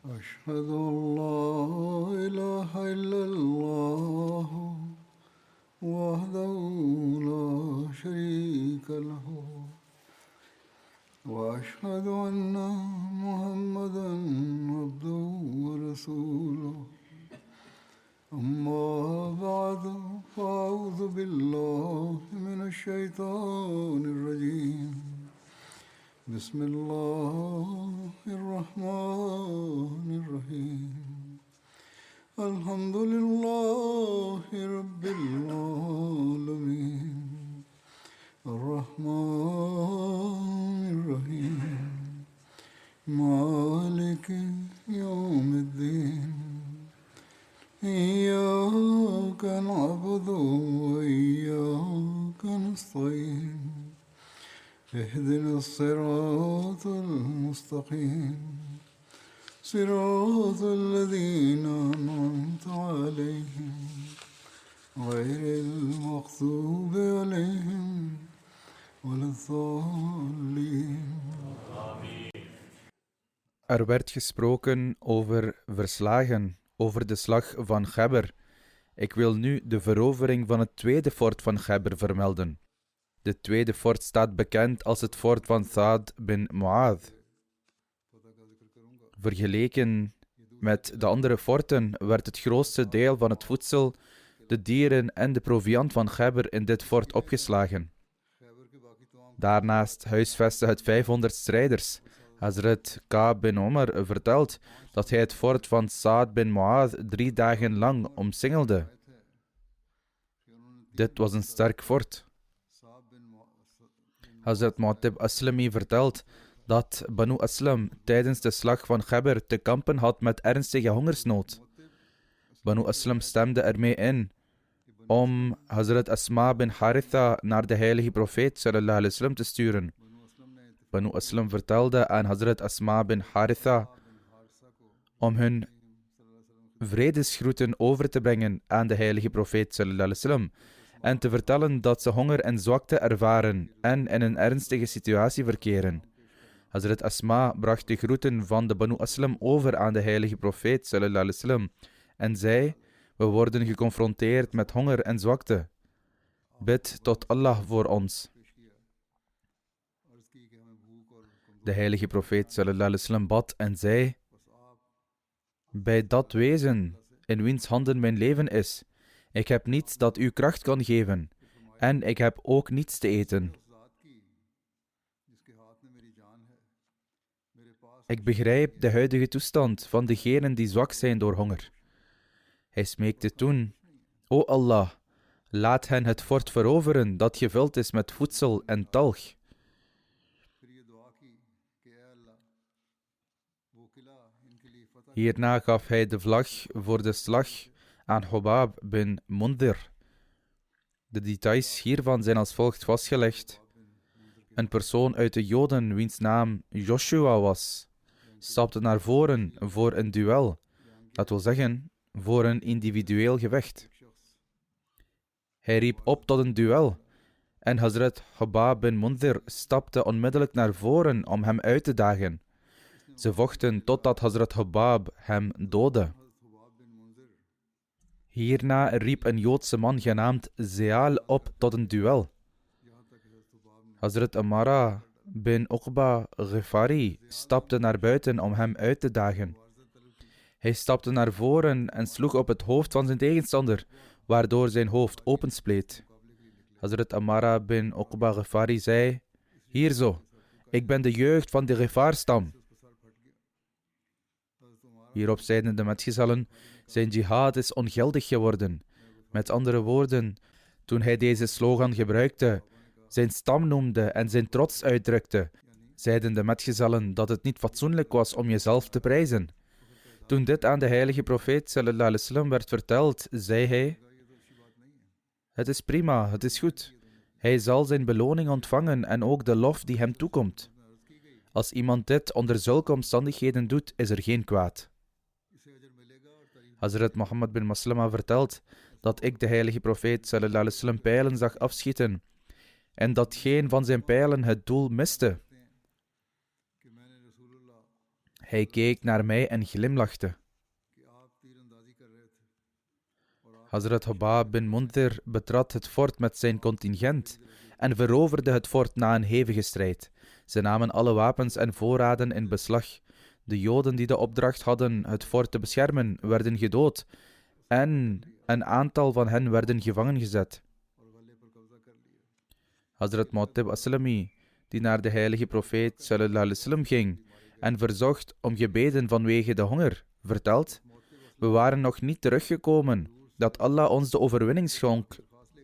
أشهد أن لا إله إلا الله وحده لا شريك له وأشهد أن محمدا عبده ورسوله أما بعد فأعوذ بالله من الشيطان الرجيم بسم الله الرحمن الرحيم الحمد لله رب العالمين الرحمن الرحيم مالك يوم الدين إياك نعبد وإياك نستعين اهدنا الصراط المستقيم صراط الذين أنعمت عليهم غير المغضوب عليهم ولا الضالين. Er werd gesproken over verslagen, over de slag van Gebr. Ik wil nu de verovering van het tweede fort van Gebr vermelden. De tweede fort staat bekend als het fort van Sa'd bin Mu'adh. Vergeleken met de andere forten werd het grootste deel van het voedsel, de dieren en de proviand van Gebr in dit fort opgeslagen. Daarnaast huisvestte het 500 strijders. Hazrat Ka'b bin Omar vertelt dat hij het fort van Sa'd bin Mu'adh 3 dagen lang omsingelde. Dit was een sterk fort. Hazrat Mu'attib Aslami vertelt dat Banu Aslam tijdens de slag van Gebr te kampen had met ernstige hongersnood. Banu Aslam stemde ermee in om Hazrat Asma bin Haritha naar de heilige profeet sallallahu alaihi wasallam te sturen. Banu Aslam vertelde aan Hazrat Asma bin Haritha om hun vredesgroeten over te brengen aan de heilige profeet sallallahu alaihi wasallam en te vertellen dat ze honger en zwakte ervaren en in een ernstige situatie verkeren. Hazrat Asma bracht de groeten van de Banu Aslam over aan de heilige profeet sallallahu alaihi wasallam en zei: we worden geconfronteerd met honger en zwakte. Bid tot Allah voor ons. De heilige profeet sallallahu alaihi wasallam bad en zei: bij dat wezen in wiens handen mijn leven is, ik heb niets dat u kracht kan geven en ik heb ook niets te eten. Ik begrijp de huidige toestand van degenen die zwak zijn door honger. Hij smeekte toen: O Allah, laat hen het fort veroveren dat gevuld is met voedsel en talg. Hierna gaf hij de vlag voor de slag aan Hubab bin Mundhir. De details hiervan zijn als volgt vastgelegd. Een persoon uit de Joden, wiens naam Joshua was, stapte naar voren voor een duel. Dat wil zeggen, voor een individueel gevecht. Hij riep op tot een duel. En Hazrat Hubab bin Mundhir stapte onmiddellijk naar voren om hem uit te dagen. Ze vochten totdat Hazrat Hubab hem doodde. Hierna riep een Joodse man genaamd Zeal op tot een duel. Hazrat Amara bin Uqba Ghifari stapte naar buiten om hem uit te dagen. Hij stapte naar voren en sloeg op het hoofd van zijn tegenstander, waardoor zijn hoofd openspleet. Hazrat Amara bin Uqba Ghifari zei: hier zo, ik ben de jeugd van de Ghifar-stam. Hierop zeiden de metgezellen: zijn jihad is ongeldig geworden. Met andere woorden, toen hij deze slogan gebruikte, zijn stam noemde en zijn trots uitdrukte, zeiden de metgezellen dat het niet fatsoenlijk was om jezelf te prijzen. Toen dit aan de heilige profeet sallallahu alaihi wasallam werd verteld, zei hij: het is prima, het is goed. Hij zal zijn beloning ontvangen en ook de lof die hem toekomt. Als iemand dit onder zulke omstandigheden doet, is er geen kwaad. Hazrat Muhammad bin Maslama vertelt dat ik de heilige profeet sallallahu alaihi wasallam pijlen zag afschieten en dat geen van zijn pijlen het doel miste. Hij keek naar mij en glimlachte. Hazrat Hubab bin Mundhir betrad het fort met zijn contingent en veroverde het fort na een hevige strijd. Ze namen alle wapens en voorraden in beslag. De Joden die de opdracht hadden het fort te beschermen, werden gedood en een aantal van hen werden gevangen gezet. Hazrat Mu'attib Aslami, die naar de heilige profeet sallallahu alaihi wasallam ging en verzocht om gebeden vanwege de honger, vertelt: we waren nog niet teruggekomen dat Allah ons de overwinning schonk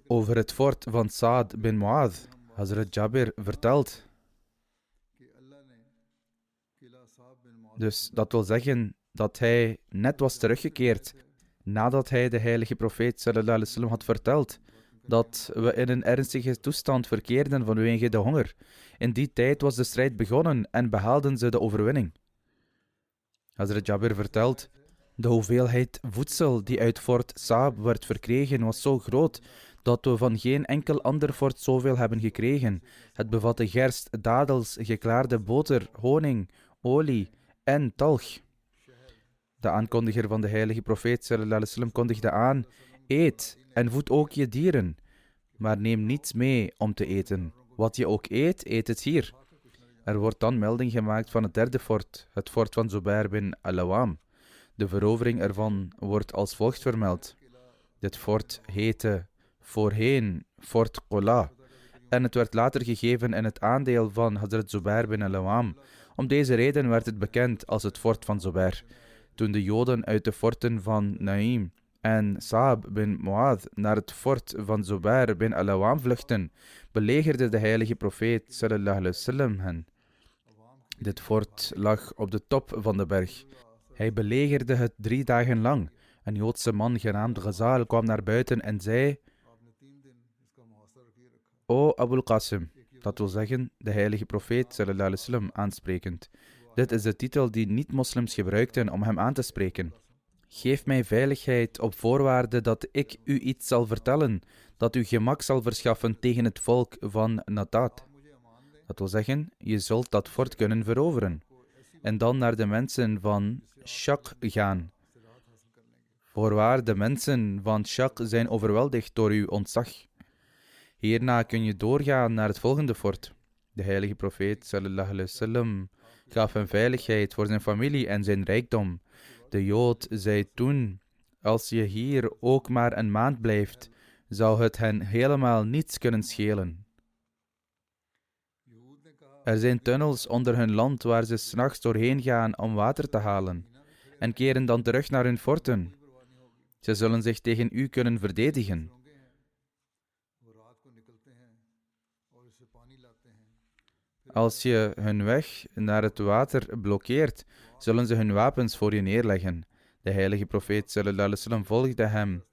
over het fort van Saad bin Mu'adh. Hazrat Jabir vertelt. Dus dat wil zeggen dat hij net was teruggekeerd nadat hij de heilige profeet sallallahu alaihi wasallam had verteld dat we in een ernstige toestand verkeerden vanwege de honger. In die tijd was de strijd begonnen en behaalden ze de overwinning. Hazrat Jabir vertelt: de hoeveelheid voedsel die uit fort Saab werd verkregen was zo groot dat we van geen enkel ander fort zoveel hebben gekregen. Het bevatte gerst, dadels, geklaarde boter, honing, olie en talg. De aankondiger van de heilige profeet sallallahu alaihi wasallam kondigde aan: eet en voed ook je dieren, maar neem niets mee om te eten. Wat je ook eet, eet het hier. Er wordt dan melding gemaakt van het derde fort, het fort van Zubair bin al-Awam. De verovering ervan wordt als volgt vermeld. Dit fort heette voorheen Fort Qola en het werd later gegeven in het aandeel van Hazrat Zubair bin al-Awam. Om deze reden werd het bekend als het fort van Zubair. Toen de Joden uit de forten van Naim en Saab bin Mu'adh naar het fort van Zubair bin al-Awam vluchtten, belegerde de heilige profeet sallallahu alaihi wasallam hen. Dit fort lag op de top van de berg. Hij belegerde het 3 dagen lang. Een Joodse man genaamd Ghazal kwam naar buiten en zei: O Abul Qasim, dat wil zeggen de heilige profeet sallallahu alaihi wasallam aansprekend. Dit is de titel die niet-moslims gebruikten om hem aan te spreken. Geef mij veiligheid op voorwaarde dat ik u iets zal vertellen dat u gemak zal verschaffen tegen het volk van Natat. Dat wil zeggen, je zult dat fort kunnen veroveren. En dan naar de mensen van Shaq gaan. Voorwaar, de mensen van Shaq zijn overweldigd door uw ontzag. Hierna kun je doorgaan naar het volgende fort. De heilige profeet sallallahu alaihi wasallam gaf hem veiligheid voor zijn familie en zijn rijkdom. De Jood zei toen: als je hier ook maar een maand blijft, zou het hen helemaal niets kunnen schelen. Er zijn tunnels onder hun land waar ze 's nachts doorheen gaan om water te halen en keren dan terug naar hun forten. Ze zullen zich tegen u kunnen verdedigen. Als je hun weg naar het water blokkeert, zullen ze hun wapens voor je neerleggen. De heilige profeet sallallahu alaihi wasallam volgde hem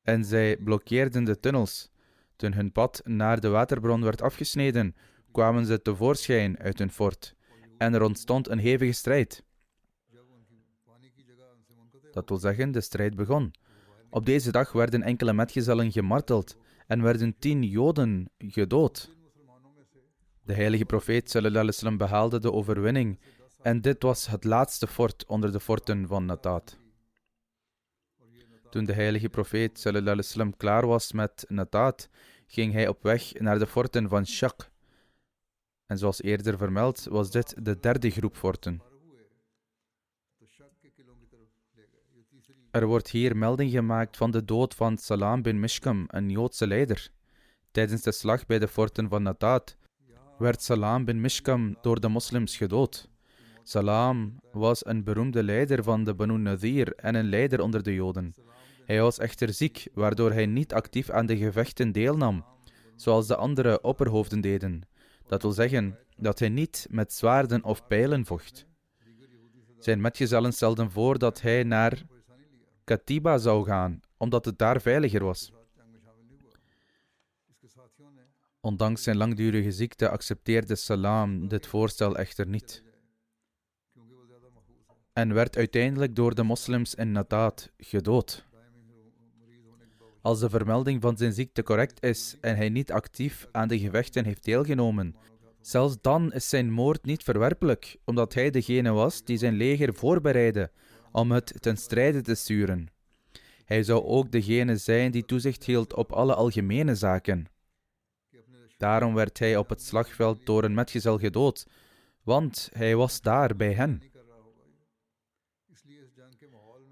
en zij blokkeerden de tunnels. Toen hun pad naar de waterbron werd afgesneden, kwamen ze tevoorschijn uit hun fort en er ontstond een hevige strijd. Dat wil zeggen, de strijd begon. Op deze dag werden enkele metgezellen gemarteld en werden 10 Joden gedood. De heilige profeet sallallahu alaihi wasallam behaalde de overwinning en dit was het laatste fort onder de forten van Natat. Toen de heilige profeet sallallahu alaihi wasallam klaar was met Natat, ging hij op weg naar de forten van Shaq. En zoals eerder vermeld, was dit de derde groep forten. Er wordt hier melding gemaakt van de dood van Salam bin Mishkam, een Joodse leider. Tijdens de slag bij de forten van Natat werd Salam bin Mishkam door de moslims gedood. Salam was een beroemde leider van de Banu Nadir en een leider onder de Joden. Hij was echter ziek, waardoor hij niet actief aan de gevechten deelnam, zoals de andere opperhoofden deden. Dat wil zeggen dat hij niet met zwaarden of pijlen vocht. Zijn metgezellen stelden voor dat hij naar Katiba zou gaan, omdat het daar veiliger was. Ondanks zijn langdurige ziekte accepteerde Salam dit voorstel echter niet en werd uiteindelijk door de moslims in Natat gedood. Als de vermelding van zijn ziekte correct is en hij niet actief aan de gevechten heeft deelgenomen, Zelfs dan is zijn moord niet verwerpelijk, omdat hij degene was die zijn leger voorbereidde om het ten strijde te sturen. Hij zou ook degene zijn die toezicht hield op alle algemene zaken. Daarom werd hij op het slagveld door een metgezel gedood, want hij was daar bij hen.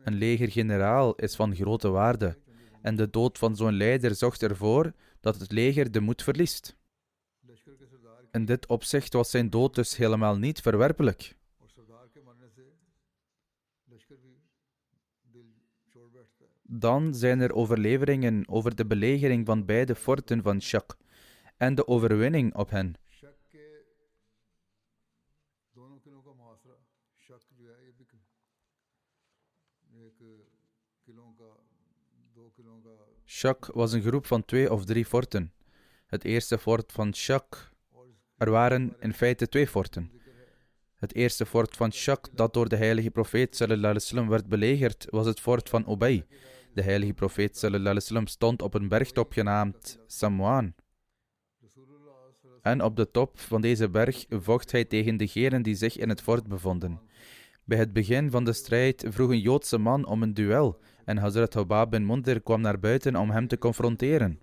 Een legergeneraal is van grote waarde, en de dood van zo'n leider zorgt ervoor dat het leger de moed verliest. In dit opzicht was zijn dood dus helemaal niet verwerpelijk. Dan zijn er overleveringen over de belegering van beide forten van Shaq en de overwinning op hen. Shaq was een groep van 2 of 3 forten. Het eerste fort van Shaq. Er waren in feite 2 forten. Het eerste fort van Shaq dat door de heilige profeet sallallahu alaihi wasallam werd belegerd, was het fort van Ubay. De heilige profeet sallallahu alaihi wasallam stond op een bergtop genaamd Samwan. En op de top van deze berg vocht hij tegen degenen die zich in het fort bevonden. Bij het begin van de strijd vroeg een Joodse man om een duel en Hazrat Hubab bin Mundir kwam naar buiten om hem te confronteren.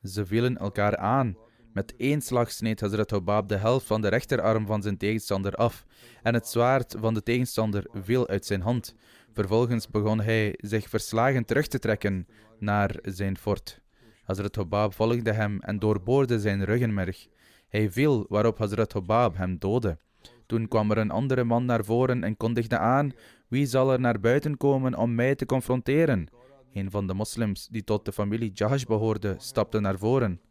Ze vielen elkaar aan. Met 1 slag sneed Hazrat Hubab de helft van de rechterarm van zijn tegenstander af en het zwaard van de tegenstander viel uit zijn hand. Vervolgens begon hij zich verslagen terug te trekken naar zijn fort. Hazrat Hubab volgde hem en doorboorde zijn ruggenmerg. Hij viel, waarop Hazrat Hubab hem doodde. Toen kwam er een andere man naar voren en kondigde aan: wie zal er naar buiten komen om mij te confronteren? Een van de moslims, die tot de familie Jahash behoorde, stapte naar voren.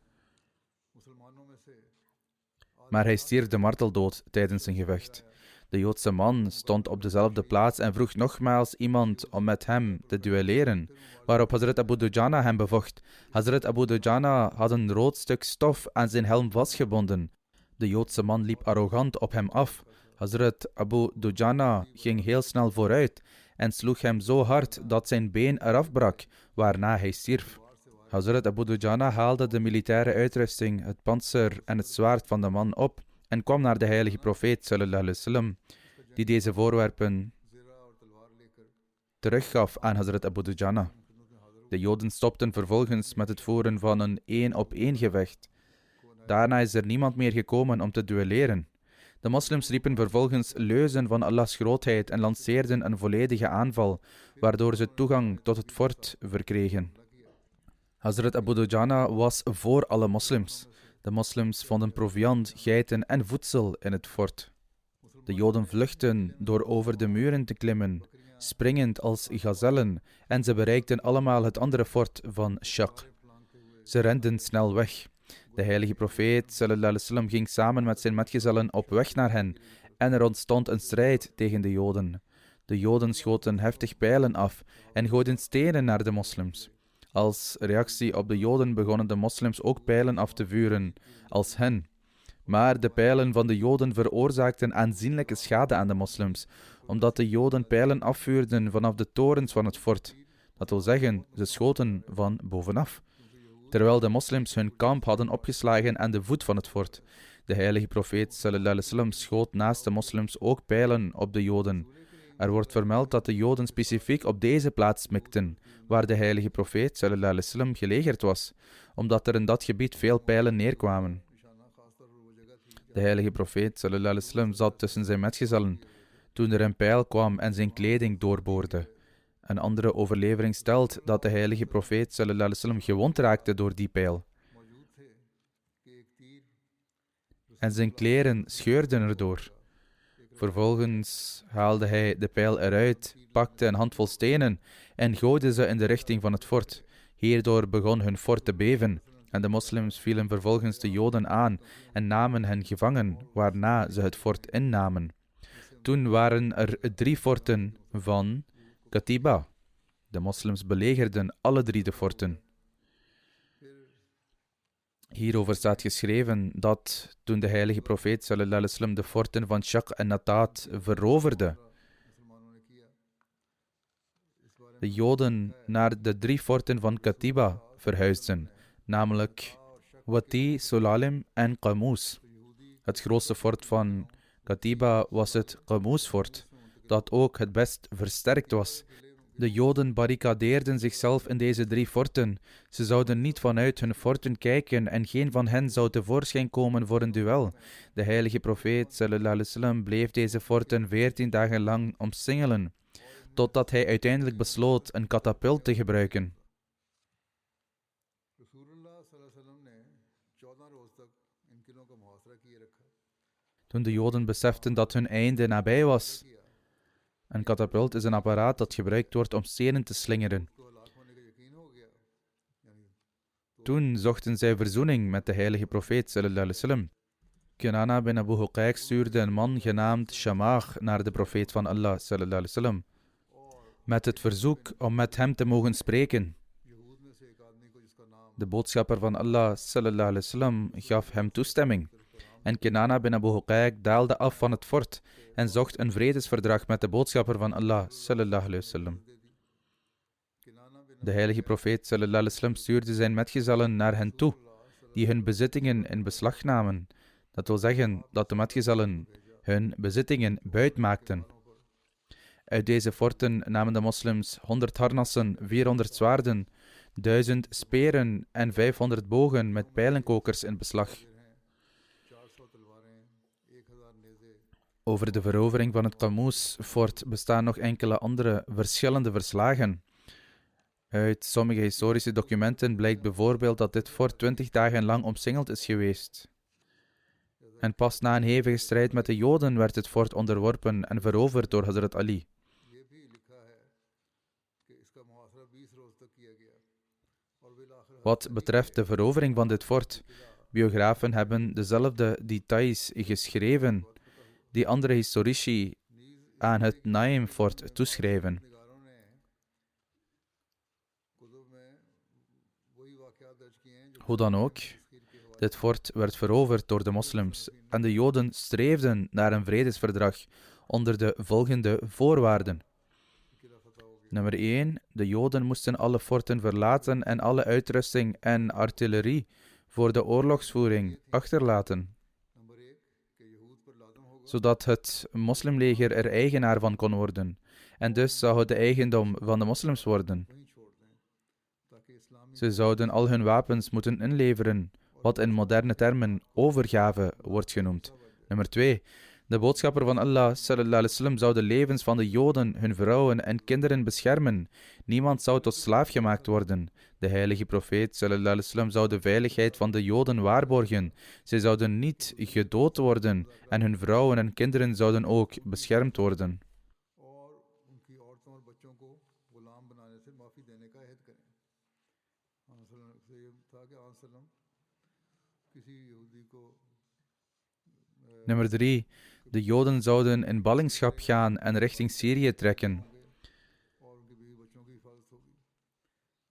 Maar hij stierf de marteldood tijdens een gevecht. De Joodse man stond op dezelfde plaats en vroeg nogmaals iemand om met hem te duelleren, waarop Hazrat Abu Dujana hem bevocht. Hazrat Abu Dujana had een rood stuk stof aan zijn helm vastgebonden. De Joodse man liep arrogant op hem af. Hazrat Abu Dujana ging heel snel vooruit en sloeg hem zo hard dat zijn been eraf brak, waarna hij stierf. Hazrat Abu Dujana haalde de militaire uitrusting, het pantser en het zwaard van de man op en kwam naar de heilige profeet sallallahu alaihi wasallam, die deze voorwerpen teruggaf aan Hazrat Abu Dujana. De Joden stopten vervolgens met het voeren van een 1-op-1 gevecht. Daarna is er niemand meer gekomen om te duelleren. De moslims riepen vervolgens leuzen van Allahs grootheid en lanceerden een volledige aanval, waardoor ze toegang tot het fort verkregen. Hazrat Abu Dujana was voor alle moslims. De moslims vonden proviand, geiten en voedsel in het fort. De Joden vluchtten door over de muren te klimmen, springend als gazellen, en ze bereikten allemaal het andere fort van Shaq. Ze renden snel weg. De heilige profeet sallallahu alaihi wasallam ging samen met zijn metgezellen op weg naar hen en er ontstond een strijd tegen de Joden. De Joden schoten heftig pijlen af en gooiden stenen naar de moslims. Als reactie op de Joden begonnen de moslims ook pijlen af te vuren als hen. Maar de pijlen van de Joden veroorzaakten aanzienlijke schade aan de moslims, omdat de Joden pijlen afvuurden vanaf de torens van het fort. Dat wil zeggen, ze schoten van bovenaf. Terwijl de moslims hun kamp hadden opgeslagen aan de voet van het fort. De heilige profeet sallallahu alaihi wasallam schoot naast de moslims ook pijlen op de Joden. Er wordt vermeld dat de Joden specifiek op deze plaats mikten, waar de heilige profeet sallallahu alaihi wasallam gelegerd was, omdat er in dat gebied veel pijlen neerkwamen. De heilige profeet sallallahu alaihi wasallam zat tussen zijn metgezellen toen er een pijl kwam en zijn kleding doorboorde. Een andere overlevering stelt dat de heilige profeet sallallahu alaihi wasallam gewond raakte door die pijl. En zijn kleren scheurden erdoor. Vervolgens haalde hij de pijl eruit, pakte een handvol stenen en gooide ze in de richting van het fort. Hierdoor begon hun fort te beven en de moslims vielen vervolgens de Joden aan en namen hen gevangen, waarna ze het fort innamen. Toen waren er 3 forten van Qatiba. De moslims belegerden alle 3 de forten. Hierover staat geschreven dat toen de heilige profeet sallallahu alaihi wasallam de forten van Shaq en Natat veroverde, de Joden naar de 3 forten van Qatiba verhuisden, namelijk Wati, Sulalim en Qamoos. Het grootste fort van Qatiba was het Qamoos-fort, dat ook het best versterkt was. De Joden barricadeerden zichzelf in deze 3 forten. Ze zouden niet vanuit hun forten kijken en geen van hen zou tevoorschijn komen voor een duel. De heilige profeet sallallahu alaihi wasallam bleef deze forten 14 dagen lang omsingelen, totdat hij uiteindelijk besloot een katapult te gebruiken. Toen de Joden beseften dat hun einde nabij was. Een katapult is een apparaat dat gebruikt wordt om stenen te slingeren. Toen zochten zij verzoening met de heilige profeet sallallahu alaihi wasallam. Kinana bin Abu Huqaiq stuurde een man genaamd Shamagh naar de profeet van Allah sallallahu alaihi wasallam, met het verzoek om met hem te mogen spreken. De boodschapper van Allah sallallahu alaihi wasallam gaf hem toestemming. En Kinana bin Abu Huqaiq daalde af van het fort en zocht een vredesverdrag met de boodschapper van Allah sallallahu alaihi wasallam. De heilige profeet sallallahu alaihi wasallam stuurde zijn metgezellen naar hen toe, die hun bezittingen in beslag namen. Dat wil zeggen dat de metgezellen hun bezittingen buitmaakten. Uit deze forten namen de moslims 100 harnassen, 400 zwaarden, 1000 speren en 500 bogen met pijlenkokers in beslag. Over de verovering van het Qamoos-fort bestaan nog enkele andere verschillende verslagen. Uit sommige historische documenten blijkt bijvoorbeeld dat dit fort 20 dagen lang omsingeld is geweest. En pas na een hevige strijd met de Joden werd het fort onderworpen en veroverd door Hazrat Ali. Wat betreft de verovering van dit fort, biografen hebben dezelfde details geschreven die andere historici aan het Naim-fort toeschrijven. Hoe dan ook, dit fort werd veroverd door de moslims en de Joden streefden naar een vredesverdrag onder de volgende voorwaarden. Nummer 1. De Joden moesten alle forten verlaten en alle uitrusting en artillerie voor de oorlogsvoering achterlaten, zodat het moslimleger er eigenaar van kon worden, en dus zou het de eigendom van de moslims worden. Ze zouden al hun wapens moeten inleveren, wat in moderne termen overgave wordt genoemd. Nummer 2. De boodschapper van Allah sallallahu alaihi wasallam zou de levens van de Joden, hun vrouwen en kinderen beschermen. Niemand zou tot slaaf gemaakt worden. De heilige profeet sallallahu alaihi wasallam zou de veiligheid van de Joden waarborgen. Zij zouden niet gedood worden en hun vrouwen en kinderen zouden ook beschermd worden. Nummer 3. De Joden zouden in ballingschap gaan en richting Syrië trekken.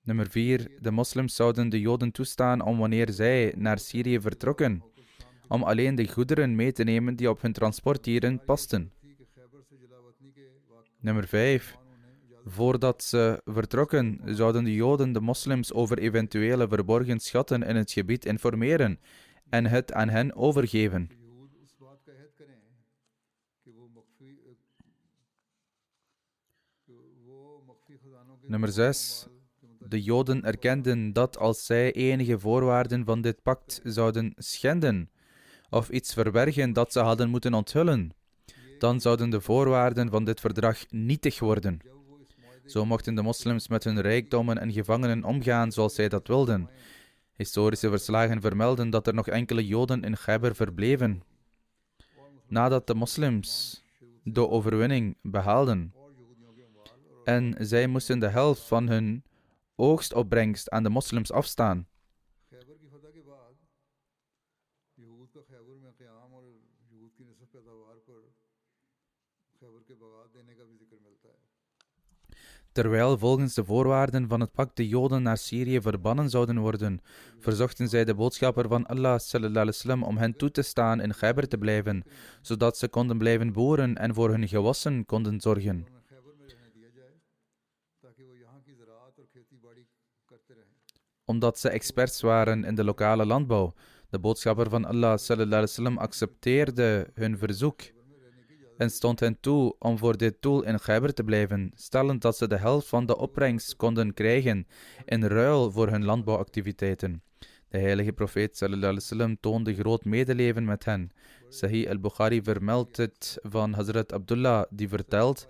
Nummer 4. De moslims zouden de Joden toestaan om wanneer zij naar Syrië vertrokken, om alleen de goederen mee te nemen die op hun transportdieren pasten. Nummer 5. Voordat ze vertrokken, zouden de Joden de moslims over eventuele verborgen schatten in het gebied informeren en het aan hen overgeven. Nummer 6. De Joden erkenden dat als zij enige voorwaarden van dit pact zouden schenden of iets verbergen dat ze hadden moeten onthullen, dan zouden de voorwaarden van dit verdrag nietig worden. Zo mochten de moslims met hun rijkdommen en gevangenen omgaan zoals zij dat wilden. Historische verslagen vermelden dat er nog enkele Joden in Khaybar verbleven. Nadat de moslims de overwinning behaalden en zij moesten de helft van hun oogstopbrengst aan de moslims afstaan. Terwijl volgens de voorwaarden van het pact de Joden naar Syrië verbannen zouden worden, verzochten zij de boodschapper van Allah sallallahu alaihi wasallam om hen toe te staan in Khaybar te blijven, zodat ze konden blijven boeren en voor hun gewassen konden zorgen. Omdat ze experts waren in de lokale landbouw. De boodschapper van Allah sallallahu alaihi wasallam accepteerde hun verzoek en stond hen toe om voor dit doel in Khaybar te blijven, stellend dat ze de helft van de opbrengst konden krijgen in ruil voor hun landbouwactiviteiten. De heilige profeet sallallahu alaihi wasallam toonde groot medeleven met hen. Sahih al-Bukhari vermeldt het van Hazrat Abdullah, die vertelt: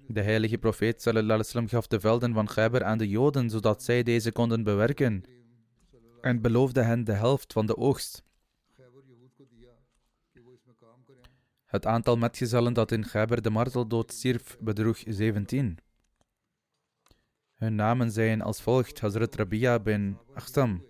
de heilige profeet sallallahu alaihi wasallam gaf de velden van Khaybar aan de Joden, zodat zij deze konden bewerken, en beloofde hen de helft van de oogst. Het aantal metgezellen dat in Khaybar de marteldood stierf bedroeg 17. Hun namen zijn als volgt: Hazrat Rabia bin Akhtam,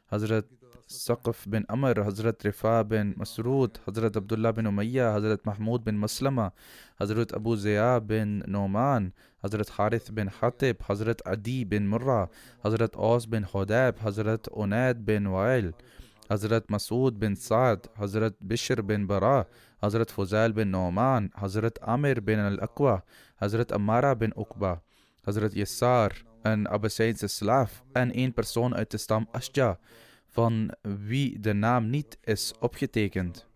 Hazrat Saqaf bin Amr, Hazrat Rifa bin Masrood, Hazrat Abdullah bin Umayya, Hazrat Mahmoud bin Maslama, Hazrat Abu Zia bin Noman, Hazrat Harith bin Hatib, Hazrat Adi bin Murra, Hazrat Aus bin Hudab, Hazrat Unaid bin Wail, Hazrat Masood bin Saad, Hazrat Bishr bin Bara, Hazrat Fuzail bin Noman, Hazrat Amir bin Al-Aqwa, Hazrat Ammara bin Uqba, Hazrat Yassar, een Abbasijnse slaaf, en één persoon uit de stam Ashja, van wie de naam niet is opgetekend.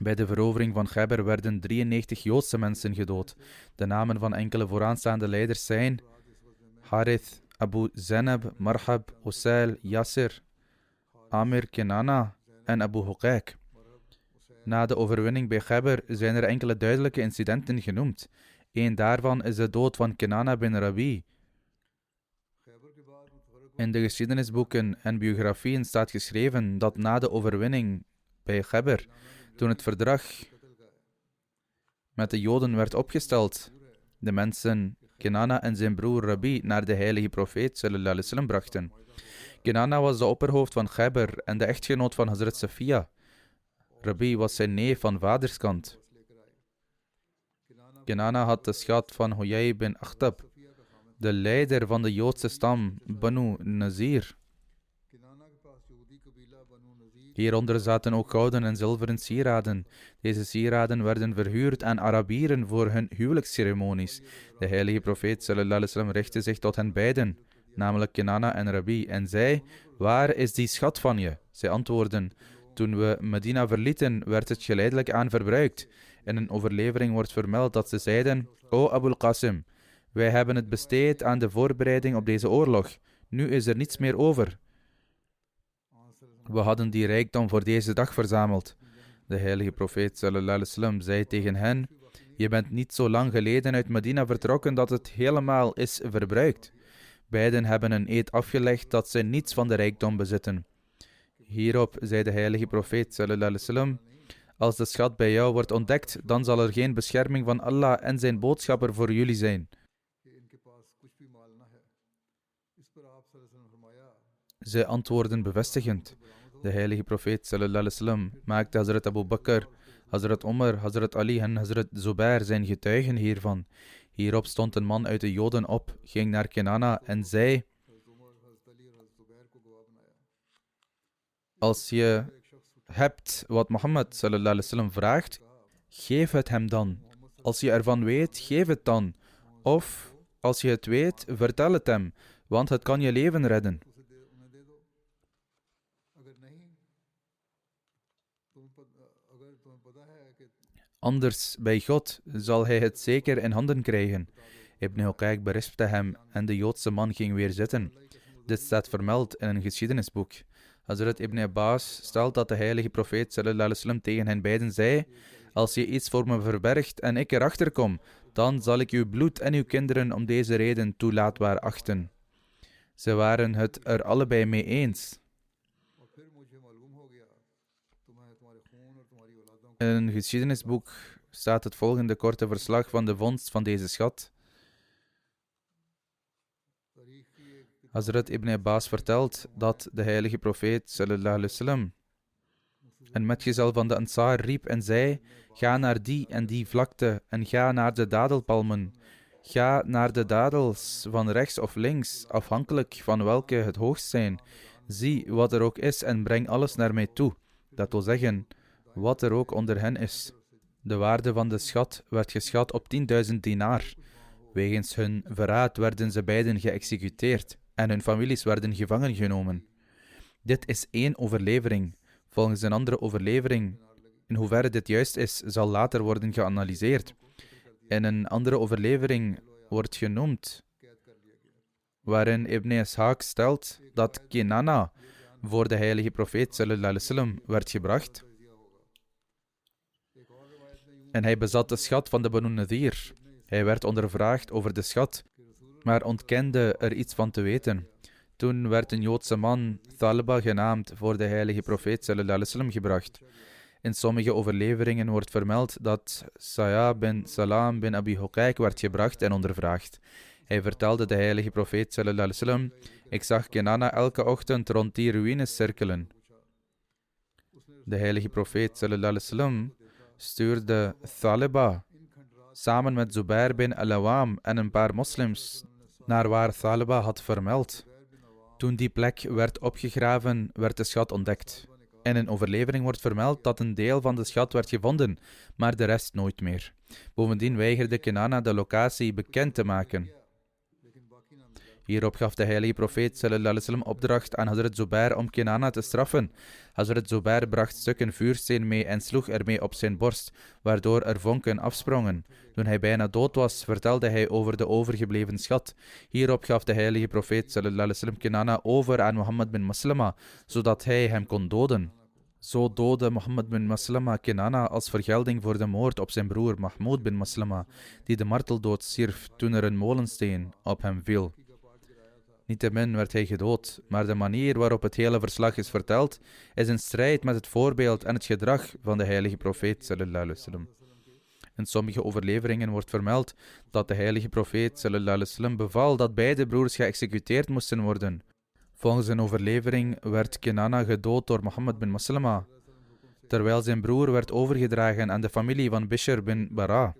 Bij de verovering van Khaybar werden 93 Joodse mensen gedood. De namen van enkele vooraanstaande leiders zijn Harith, Abu Zainab, Marhab, Usail, Yasser, Amir Kenana en Abu Huqaq. Na de overwinning bij Khaybar zijn er enkele duidelijke incidenten genoemd. Eén daarvan is de dood van Kenana bin Rabi. In de geschiedenisboeken en biografieën staat geschreven dat na de overwinning bij Khaybar, toen het verdrag met de Joden werd opgesteld, de mensen Kenana en zijn broer Rabi naar de heilige profeet sallallahu alaihi wasallam brachten. Kenana was de opperhoofd van Khaybar en de echtgenoot van Hazrat Safiya. Rabi was zijn neef van vaderskant. Kenana had de schat van Huyay bin Akhtab, de leider van de Joodse stam Banu Nazir. Hieronder zaten ook gouden en zilveren sieraden. Deze sieraden werden verhuurd aan Arabieren voor hun huwelijksceremonies. De heilige profeet sallallahu alaihi wasallam richtte zich tot hen beiden, namelijk Kenana en Rabi, en zei: waar is die schat van je? Zij antwoordden: toen we Medina verlieten, werd het geleidelijk aan verbruikt. In een overlevering wordt vermeld dat ze zeiden: O Abul Qasim, wij hebben het besteed aan de voorbereiding op deze oorlog. Nu is er niets meer over. We hadden die rijkdom voor deze dag verzameld. De heilige profeet sallallahu alaihi wasallam zei tegen hen: je bent niet zo lang geleden uit Medina vertrokken dat het helemaal is verbruikt. Beiden hebben een eed afgelegd dat zij niets van de rijkdom bezitten. Hierop zei de heilige profeet sallallahu alaihi wasallam: als de schat bij jou wordt ontdekt, dan zal er geen bescherming van Allah en zijn boodschapper voor jullie zijn. Zij antwoorden bevestigend. De heilige profeet sallallahu alaihi wasallam maakte Hazrat Abu Bakr, Hazrat Umar, Hazrat Ali en Hazrat Zubair zijn getuigen hiervan. Hierop stond een man uit de Joden op, ging naar Kenana en zei: als je hebt wat Mohammed sallallahu alaihi wasallam vraagt, geef het hem dan. Als je ervan weet, geef het dan. Of, als je het weet, vertel het hem, want het kan je leven redden. Anders, bij God, zal hij het zeker in handen krijgen. Ibn Huqaq berispte hem en de Joodse man ging weer zitten. Dit staat vermeld in een geschiedenisboek. Hazrat Ibn Abbas stelt dat de heilige profeet sallallahu alaihi wasallam tegen hen beiden zei: als je iets voor me verbergt en ik erachter kom, dan zal ik uw bloed en uw kinderen om deze reden toelaatbaar achten. Ze waren het er allebei mee eens. In een geschiedenisboek staat het volgende korte verslag van de vondst van deze schat. Hazrat Ibn Abbas vertelt dat de heilige profeet sallallahu alaihi wasallam een metgezel van de Ansar riep en zei: ga naar die en die vlakte en ga naar de dadelpalmen. Ga naar de dadels van rechts of links, afhankelijk van welke het hoogst zijn. Zie wat er ook is en breng alles naar mij toe. Dat wil zeggen, wat er ook onder hen is. De waarde van de schat werd geschat op 10.000 dinar. Wegens hun verraad werden ze beiden geëxecuteerd en hun families werden gevangen genomen. Dit is één overlevering. Volgens een andere overlevering, in hoeverre dit juist is, zal later worden geanalyseerd. In een andere overlevering wordt genoemd, waarin Ibn Ishaq stelt dat Kinana voor de heilige profeet sallallahu alaihi wasallam werd gebracht. En hij bezat de schat van de Banu Nadir. Hij werd ondervraagd over de schat, maar ontkende er iets van te weten. Toen werd een Joodse man, Thalba genaamd, voor de heilige profeet sallallahu alaihi wasallam gebracht. In sommige overleveringen wordt vermeld dat Saya bin Salam bin Abi Huqayq werd gebracht en ondervraagd. Hij vertelde de heilige profeet sallallahu alaihi wasallam: ik zag Kinana elke ochtend rond die ruïnes cirkelen. De heilige profeet sallallahu alaihi wasallam stuurde Thaliba samen met Zubair bin al-Awam en een paar moslims naar waar Thaliba had vermeld. Toen die plek werd opgegraven, werd de schat ontdekt. In een overlevering wordt vermeld dat een deel van de schat werd gevonden, maar de rest nooit meer. Bovendien weigerde Kinana de locatie bekend te maken. Hierop gaf de heilige profeet sallallahu alaihi wasallam opdracht aan Hazrat Zubair om Kinana te straffen. Hazrat Zubair bracht stukken vuursteen mee en sloeg ermee op zijn borst, waardoor er vonken afsprongen. Toen hij bijna dood was, vertelde hij over de overgebleven schat. Hierop gaf de heilige profeet sallallahu alaihi wasallam Kinana over aan Mohammed bin Maslama, zodat hij hem kon doden. Zo doodde Mohammed bin Maslama Kinana als vergelding voor de moord op zijn broer Mahmoud bin Maslama, die de marteldood stierf toen er een molensteen op hem viel. Niettemin werd hij gedood, maar de manier waarop het hele verslag is verteld, is in strijd met het voorbeeld en het gedrag van de heilige profeet sallallahu alaihi wasallam. In sommige overleveringen wordt vermeld dat de heilige profeet sallallahu alaihi wasallam beval dat beide broers geëxecuteerd moesten worden. Volgens een overlevering werd Kinana gedood door Mohammed bin Maslama, terwijl zijn broer werd overgedragen aan de familie van Bishr bin Bara.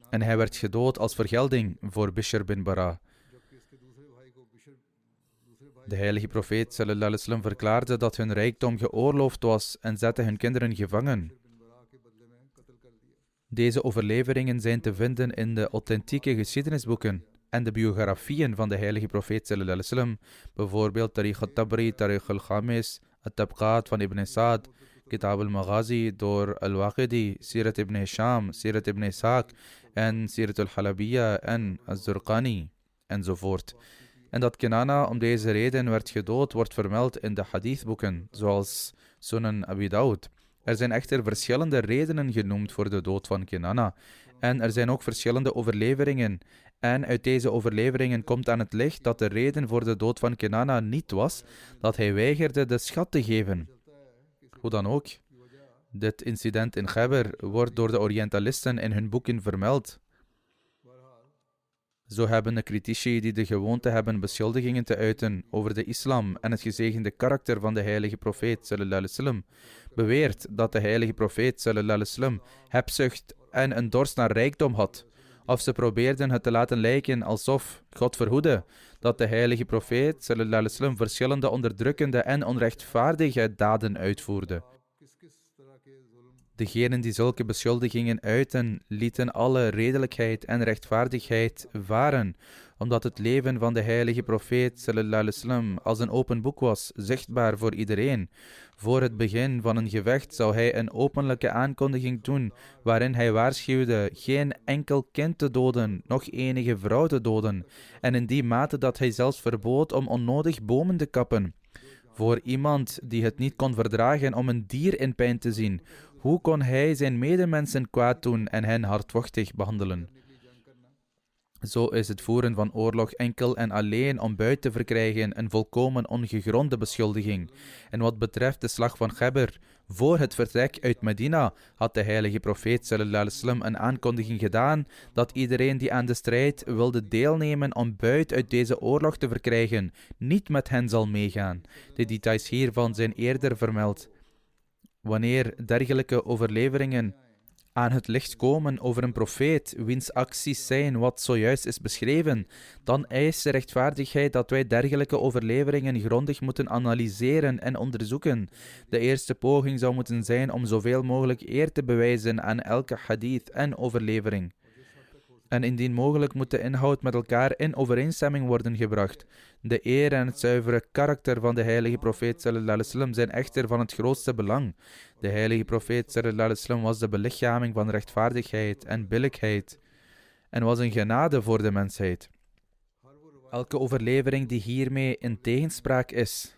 En hij werd gedood als vergelding voor Bishr bin Bara. De heilige profeet sallallahu alaihi wasallam verklaarde dat hun rijkdom geoorloofd was en zette hun kinderen gevangen. Deze overleveringen zijn te vinden in de authentieke geschiedenisboeken en de biografieën van de heilige profeet sallallahu alaihi wasallam, bijvoorbeeld Tarikh al-Tabri, Tarikh al-Khamis, At-Tabqat van Ibn Sa'd, Kitab al-Maghazi door al-Waqidi, Sirat ibn Hisham, Sirat ibn Ishaq en Sirat al-Halabiyya en al-Zurqani enzovoort. En dat Kinana om deze reden werd gedood, wordt vermeld in de hadithboeken, zoals Sunan Abi Dawud. Er zijn echter verschillende redenen genoemd voor de dood van Kinana. En er zijn ook verschillende overleveringen. En uit deze overleveringen komt aan het licht dat de reden voor de dood van Kinana niet was dat hij weigerde de schat te geven. Hoe dan ook, dit incident in Khyber wordt door de Orientalisten in hun boeken vermeld. Zo hebben de critici die de gewoonte hebben beschuldigingen te uiten over de islam en het gezegende karakter van de heilige profeet sallallahu alaihi wasallam beweerd dat de heilige profeet sallallahu alaihi wasallam hebzucht en een dorst naar rijkdom had. Of ze probeerden het te laten lijken alsof, God verhoede, dat de heilige profeet sallallahu alaihi wasallam verschillende onderdrukkende en onrechtvaardige daden uitvoerde. Degenen die zulke beschuldigingen uiten, lieten alle redelijkheid en rechtvaardigheid varen, omdat het leven van de heilige profeet sallallahu alaihi wasallam als een open boek was, zichtbaar voor iedereen. Voor het begin van een gevecht zou hij een openlijke aankondiging doen, waarin hij waarschuwde geen enkel kind te doden, nog enige vrouw te doden, en in die mate dat hij zelfs verbood om onnodig bomen te kappen. Voor iemand die het niet kon verdragen om een dier in pijn te zien, hoe kon hij zijn medemensen kwaad doen en hen hardvochtig behandelen? Zo is het voeren van oorlog enkel en alleen om buit te verkrijgen een volkomen ongegronde beschuldiging. En wat betreft de slag van Khyber, voor het vertrek uit Medina had de heilige profeet sallallahu alaihi wasallam een aankondiging gedaan dat iedereen die aan de strijd wilde deelnemen om buit uit deze oorlog te verkrijgen, niet met hen zal meegaan. De details hiervan zijn eerder vermeld. Wanneer dergelijke overleveringen aan het licht komen over een profeet, wiens acties zijn wat zojuist is beschreven, dan eist de rechtvaardigheid dat wij dergelijke overleveringen grondig moeten analyseren en onderzoeken. De eerste poging zou moeten zijn om zoveel mogelijk eer te bewijzen aan elke hadith en overlevering. En indien mogelijk moet de inhoud met elkaar in overeenstemming worden gebracht. De eer en het zuivere karakter van de heilige profeet sallallahu alaihi wasallam zijn echter van het grootste belang. De heilige profeet sallallahu alaihi wasallam was de belichaming van rechtvaardigheid en billijkheid en was een genade voor de mensheid. Elke overlevering die hiermee in tegenspraak is,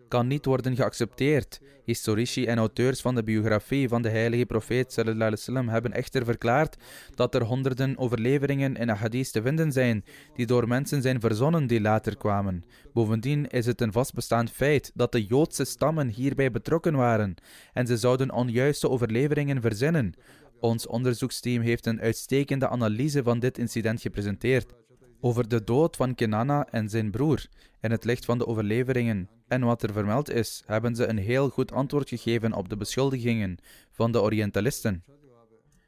kan niet worden geaccepteerd. Historici en auteurs van de biografie van de heilige profeet sallallahu alaihi wasallam hebben echter verklaard dat er honderden overleveringen in ahadith te vinden zijn die door mensen zijn verzonnen die later kwamen. Bovendien is het een vastbestaand feit dat de Joodse stammen hierbij betrokken waren en ze zouden onjuiste overleveringen verzinnen. Ons onderzoeksteam heeft een uitstekende analyse van dit incident gepresenteerd over de dood van Kenana en zijn broer. In het licht van de overleveringen en wat er vermeld is, hebben ze een heel goed antwoord gegeven op de beschuldigingen van de Orientalisten.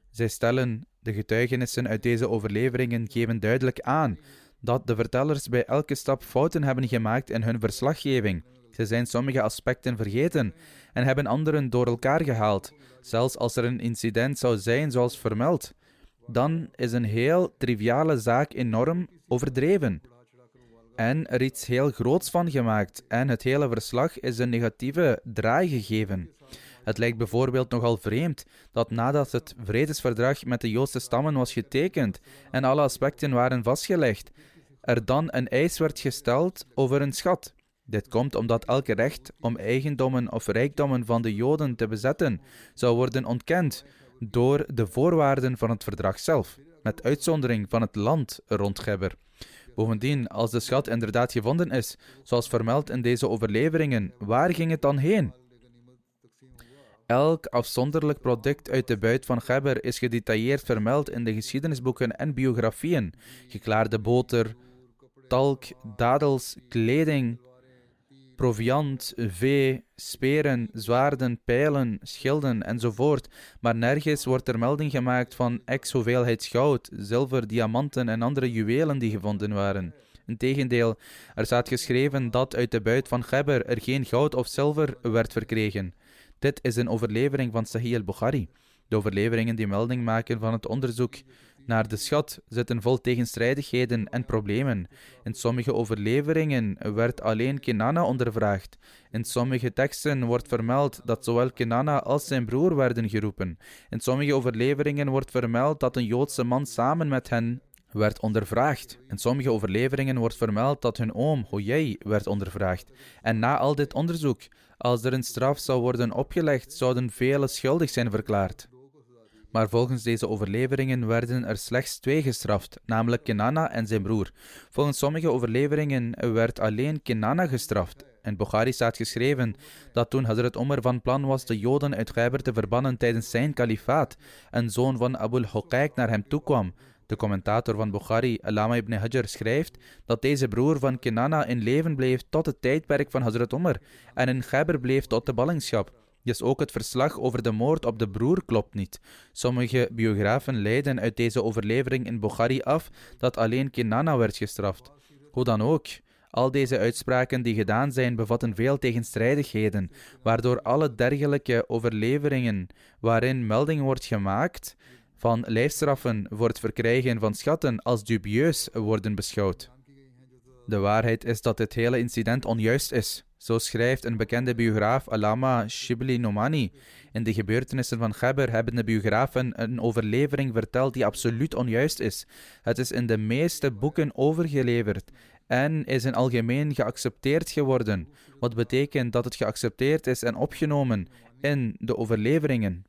Zij stellen, de getuigenissen uit deze overleveringen geven duidelijk aan dat de vertellers bij elke stap fouten hebben gemaakt in hun verslaggeving. Ze zijn sommige aspecten vergeten en hebben anderen door elkaar gehaald. Zelfs als er een incident zou zijn zoals vermeld, dan is een heel triviale zaak enorm overdreven en er iets heel groots van gemaakt en het hele verslag is een negatieve draai gegeven. Het lijkt bijvoorbeeld nogal vreemd dat nadat het vredesverdrag met de Joodse stammen was getekend en alle aspecten waren vastgelegd, er dan een eis werd gesteld over een schat. Dit komt omdat elke recht om eigendommen of rijkdommen van de Joden te bezetten zou worden ontkend door de voorwaarden van het verdrag zelf, met uitzondering van het land rond Gebber. Bovendien, als de schat inderdaad gevonden is, zoals vermeld in deze overleveringen, waar ging het dan heen? Elk afzonderlijk product uit de buit van Gebber is gedetailleerd vermeld in de geschiedenisboeken en biografieën. Geklaarde boter, talk, dadels, kleding, proviand, vee, speren, zwaarden, pijlen, schilden enzovoort, maar nergens wordt er melding gemaakt van x hoeveelheid goud, zilver, diamanten en andere juwelen die gevonden waren. Integendeel, er staat geschreven dat uit de buit van Gebber er geen goud of zilver werd verkregen. Dit is een overlevering van Sahih al-Bukhari. De overleveringen die melding maken van het onderzoek naar de schat zitten vol tegenstrijdigheden en problemen. In sommige overleveringen werd alleen Kenana ondervraagd. In sommige teksten wordt vermeld dat zowel Kenana als zijn broer werden geroepen. In sommige overleveringen wordt vermeld dat een Joodse man samen met hen werd ondervraagd. In sommige overleveringen wordt vermeld dat hun oom, Huyay, werd ondervraagd. En na al dit onderzoek, als er een straf zou worden opgelegd, zouden velen schuldig zijn verklaard. Maar volgens deze overleveringen werden er slechts 2 gestraft, namelijk Kenana en zijn broer. Volgens sommige overleveringen werd alleen Kenana gestraft. In Bukhari staat geschreven dat toen Hazrat Umar van plan was de Joden uit Khaybar te verbannen tijdens zijn kalifaat, een zoon van Abu al-Huqaiq naar hem toekwam. De commentator van Bukhari, Allama ibn Hajar, schrijft dat deze broer van Kenana in leven bleef tot het tijdperk van Hazrat Umar en in Khaybar bleef tot de ballingschap. Dus ook het verslag over de moord op de broer klopt niet. Sommige biografen leiden uit deze overlevering in Bukhari af dat alleen Kenana werd gestraft. Hoe dan ook, al deze uitspraken die gedaan zijn bevatten veel tegenstrijdigheden, waardoor alle dergelijke overleveringen waarin melding wordt gemaakt van lijfstraffen voor het verkrijgen van schatten als dubieus worden beschouwd. De waarheid is dat dit hele incident onjuist is. Zo schrijft een bekende biograaf Allama Shibli Nomani. In de gebeurtenissen van Khaybar hebben de biografen een overlevering verteld die absoluut onjuist is. Het is in de meeste boeken overgeleverd en is in algemeen geaccepteerd geworden, wat betekent dat het geaccepteerd is en opgenomen in de overleveringen.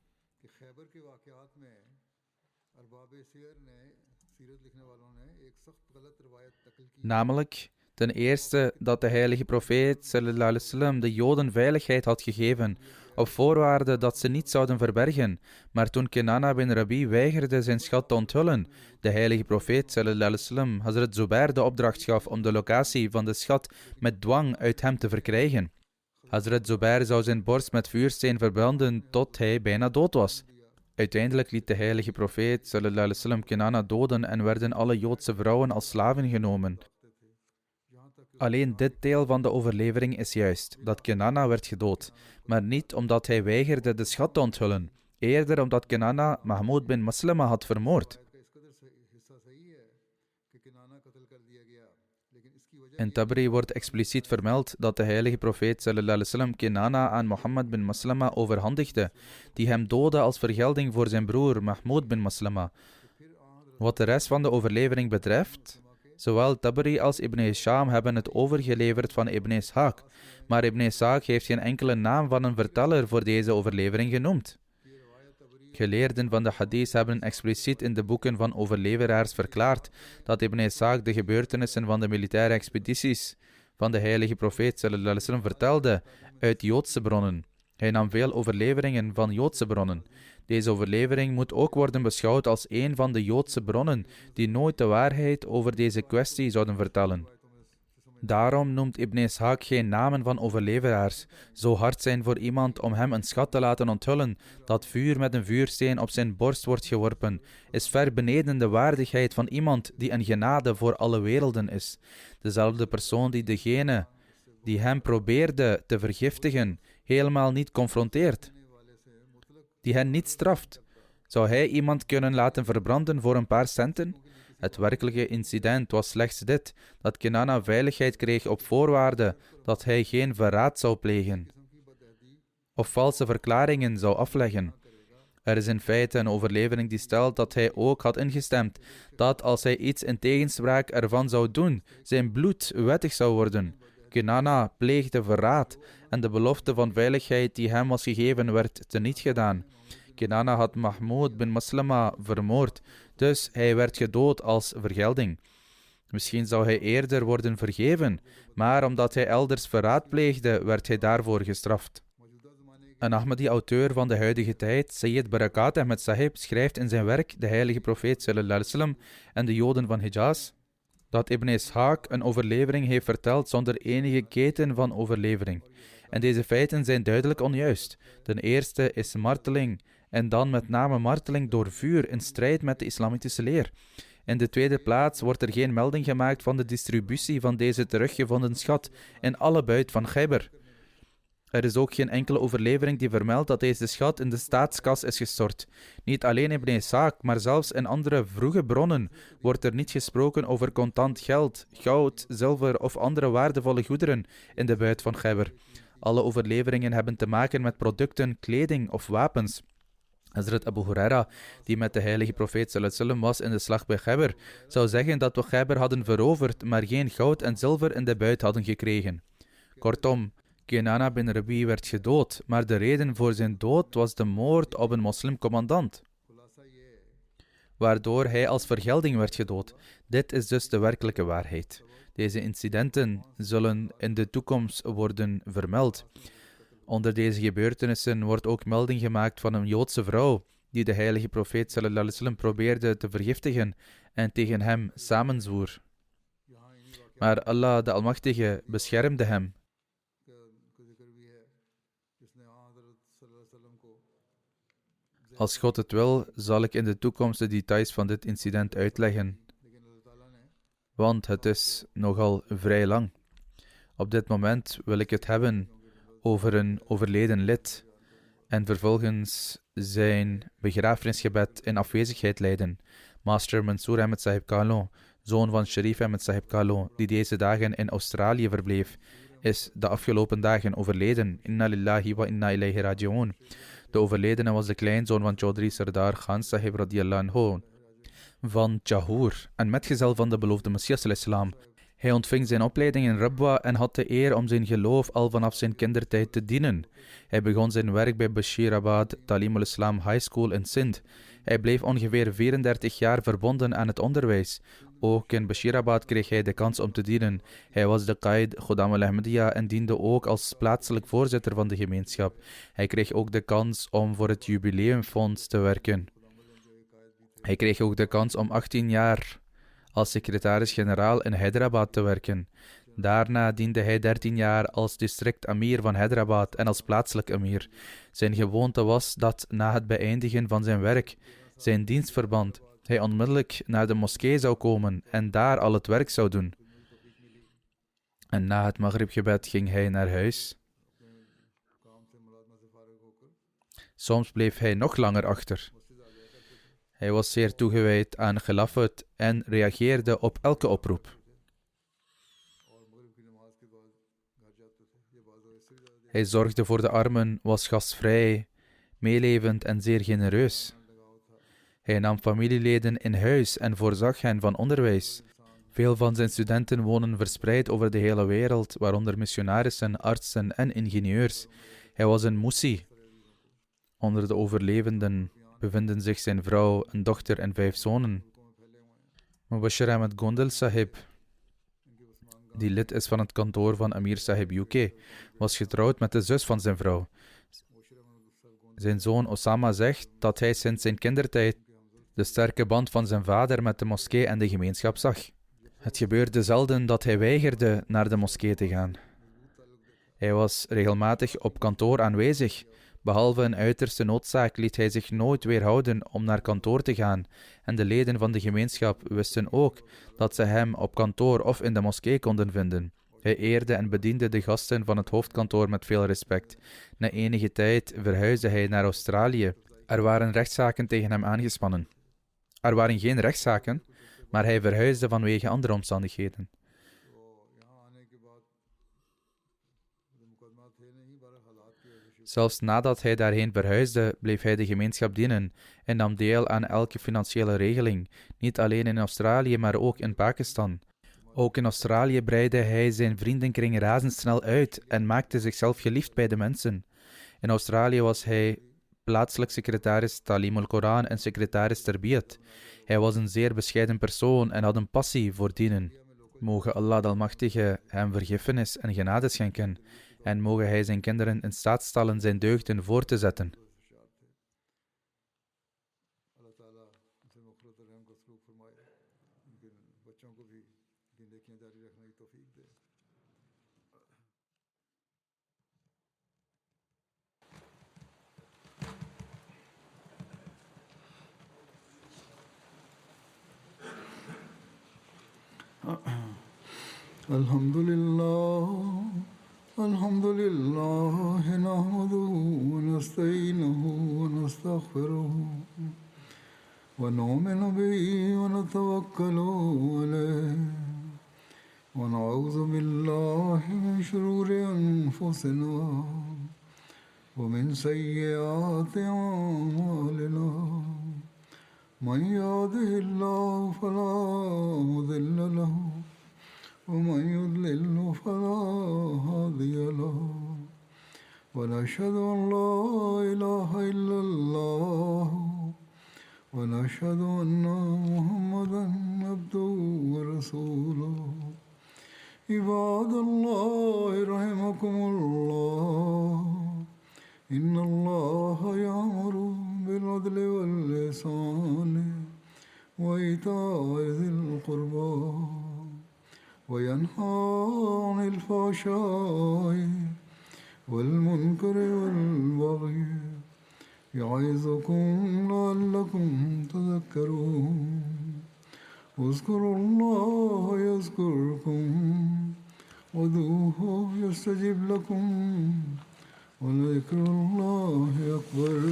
Namelijk, ten eerste dat de heilige profeet sallallahu alaihi wasallam de Joden veiligheid had gegeven, op voorwaarde dat ze niet zouden verbergen. Maar toen Kenana bin Rabi weigerde zijn schat te onthullen, de heilige profeet sallallahu alaihi wasallam Hazrat Zubair de opdracht gaf om de locatie van de schat met dwang uit hem te verkrijgen. Hazrat Zubair zou zijn borst met vuursteen verbranden tot hij bijna dood was. Uiteindelijk liet de heilige profeet sallallahu alaihi wasallam Kenana doden en werden alle Joodse vrouwen als slaven genomen. Alleen dit deel van de overlevering is juist, dat Kenana werd gedood, maar niet omdat hij weigerde de schat te onthullen, eerder omdat Kenana Mahmoud bin Maslama had vermoord. In Tabari wordt expliciet vermeld dat de heilige profeet sallallahu alaihi wasallam Kinana aan Mohammed bin Maslama overhandigde, die hem doodde als vergelding voor zijn broer Mahmoud bin Maslama. Wat de rest van de overlevering betreft, zowel Tabari als Ibn Hisham hebben het overgeleverd van Ibn Ishaq, maar Ibn Ishaq heeft geen enkele naam van een verteller voor deze overlevering genoemd. Geleerden van de hadith hebben expliciet in de boeken van overleveraars verklaard dat Ibn Ishaq de gebeurtenissen van de militaire expedities van de heilige profeet sallallahu alaihi wasallam vertelde uit Joodse bronnen. Hij nam veel overleveringen van Joodse bronnen. Deze overlevering moet ook worden beschouwd als een van de Joodse bronnen die nooit de waarheid over deze kwestie zouden vertellen. Daarom noemt Ibn Ishaq geen namen van overleveraars. Zo hard zijn voor iemand om hem een schat te laten onthullen dat vuur met een vuursteen op zijn borst wordt geworpen, is ver beneden de waardigheid van iemand die een genade voor alle werelden is. Dezelfde persoon die degene die hem probeerde te vergiftigen, helemaal niet confronteert, die hen niet straft. Zou hij iemand kunnen laten verbranden voor een paar centen? Het werkelijke incident was slechts dit, dat Kinana veiligheid kreeg op voorwaarde dat hij geen verraad zou plegen of valse verklaringen zou afleggen. Er is in feite een overlevering die stelt dat hij ook had ingestemd dat als hij iets in tegenspraak ervan zou doen, zijn bloed wettig zou worden. Kinana pleegde verraad en de belofte van veiligheid die hem was gegeven werd teniet gedaan. Kinana had Mahmoud bin Maslama vermoord, dus hij werd gedood als vergelding. Misschien zou hij eerder worden vergeven, maar omdat hij elders verraad pleegde, werd hij daarvoor gestraft. Een Ahmadi-auteur van de huidige tijd, Sayyid Barakat Ahmed Sahib, schrijft in zijn werk De heilige profeet sallallahu alaihi wasallam en de Joden van Hijaz dat Ibn Ishaq een overlevering heeft verteld zonder enige keten van overlevering. En deze feiten zijn duidelijk onjuist. Ten eerste is marteling, en dan met name marteling door vuur, in strijd met de islamitische leer. In de tweede plaats wordt er geen melding gemaakt van de distributie van deze teruggevonden schat in alle buit van Khaybar. Er is ook geen enkele overlevering die vermeldt dat deze schat in de staatskas is gestort. Niet alleen Ibn Ishaq, maar zelfs in andere vroege bronnen wordt er niet gesproken over contant geld, goud, zilver of andere waardevolle goederen in de buit van Khaybar. Alle overleveringen hebben te maken met producten, kleding of wapens. Hazrat Abu Huraira, die met de heilige profeet sallallahu alaihi wasallam was in de slag bij Khaybar, zou zeggen dat we Khaybar hadden veroverd, maar geen goud en zilver in de buit hadden gekregen. Kortom, Kinana bin Rabi werd gedood, maar de reden voor zijn dood was de moord op een moslimcommandant, waardoor hij als vergelding werd gedood. Dit is dus de werkelijke waarheid. Deze incidenten zullen in de toekomst worden vermeld. Onder deze gebeurtenissen wordt ook melding gemaakt van een Joodse vrouw die de heilige profeet sallallahu alaihi wasallam probeerde te vergiftigen en tegen hem samenzwoer. Maar Allah de Almachtige beschermde hem. Als God het wil, zal ik in de toekomst de details van dit incident uitleggen, want het is nogal vrij lang. Op dit moment wil ik het hebben over een overleden lid en vervolgens zijn begrafenisgebed in afwezigheid leiden. Master Mansour Ahmed Sahib Kalo, zoon van Sharif Ahmed Sahib Kalo, die deze dagen in Australië verbleef, is de afgelopen dagen overleden. Inna lillahi wa inna ilayhi raji'un. De overledene was de kleinzoon van Chaudhry Sardar Khan Sahib radiyallahu anhu van Chahur en metgezel van de beloofde Messias al-Islam. Hij ontving zijn opleiding in Rabwa en had de eer om zijn geloof al vanaf zijn kindertijd te dienen. Hij begon zijn werk bij Bashirabad Talim al-Islam High School in Sindh. Hij bleef ongeveer 34 jaar verbonden aan het onderwijs. Ook in Bashirabad kreeg hij de kans om te dienen. Hij was de Qaid Khuddam al-Ahmadiyya en diende ook als plaatselijk voorzitter van de gemeenschap. Hij kreeg ook de kans om voor het Jubileumfonds te werken. Hij kreeg ook de kans om 18 jaar als secretaris-generaal in Hyderabad te werken. Daarna diende hij 13 jaar als district amir van Hyderabad en als plaatselijk amir. Zijn gewoonte was dat na het beëindigen van zijn werk, zijn dienstverband, hij onmiddellijk naar de moskee zou komen en daar al het werk zou doen. En na het Maghribgebed ging hij naar huis. Soms bleef hij nog langer achter. Hij was zeer toegewijd aan Khilafat en reageerde op elke oproep. Hij zorgde voor de armen, was gastvrij, meelevend en zeer genereus. Hij nam familieleden in huis en voorzag hen van onderwijs. Veel van zijn studenten wonen verspreid over de hele wereld, waaronder missionarissen, artsen en ingenieurs. Hij was een moesie. Onder de overlevenden bevinden zich zijn vrouw, een dochter en 5 zonen. Mubashir Ahmed Gondal Sahib, die lid is van het kantoor van Amir Sahib UK, was getrouwd met de zus van zijn vrouw. Zijn zoon Osama zegt dat hij sinds zijn kindertijd de sterke band van zijn vader met de moskee en de gemeenschap zag. Het gebeurde zelden dat hij weigerde naar de moskee te gaan. Hij was regelmatig op kantoor aanwezig. Behalve een uiterste noodzaak liet hij zich nooit weerhouden om naar kantoor te gaan, en de leden van de gemeenschap wisten ook dat ze hem op kantoor of in de moskee konden vinden. Hij eerde en bediende de gasten van het hoofdkantoor met veel respect. Na enige tijd verhuisde hij naar Australië. Er waren rechtszaken tegen hem aangespannen. Er waren geen rechtszaken, maar hij verhuisde vanwege andere omstandigheden. Zelfs nadat hij daarheen verhuisde, bleef hij de gemeenschap dienen en nam deel aan elke financiële regeling, niet alleen in Australië, maar ook in Pakistan. Ook in Australië breidde hij zijn vriendenkring razendsnel uit en maakte zichzelf geliefd bij de mensen. In Australië was hij plaatselijk secretaris Talim al-Koran en secretaris Tarbiyat. Hij was een zeer bescheiden persoon en had een passie voor dienen. Mogen Allah de Almachtige hem vergiffenis en genade schenken en mogen hij zijn kinderen in staat stellen zijn deugden voor te zetten. Alhamdulillah, nahmaduhu wa nasta'inuhu wa nastaghfiruhu wa nu'minu bihi wa natawakkalu alayhi wa na'udhu billahi min shururi anfusina wa min sayyiati a'malina. Man yahdihillahu fala mudilla lahu ومن يضلل فلا هادي له ونشهد أن لا إله إلا الله ونشهد أن محمدا عبده ورسوله عباد الله رحمكم الله إن الله يأمر بالعدل والإحسان وإيتاء ذي القربى وينهى عن الفحشاء والمنكر والبغي يعظكم لعلكم تذكرون اذكروا الله يذكركم ودعوه يستجب لكم ولذكر الله أكبر.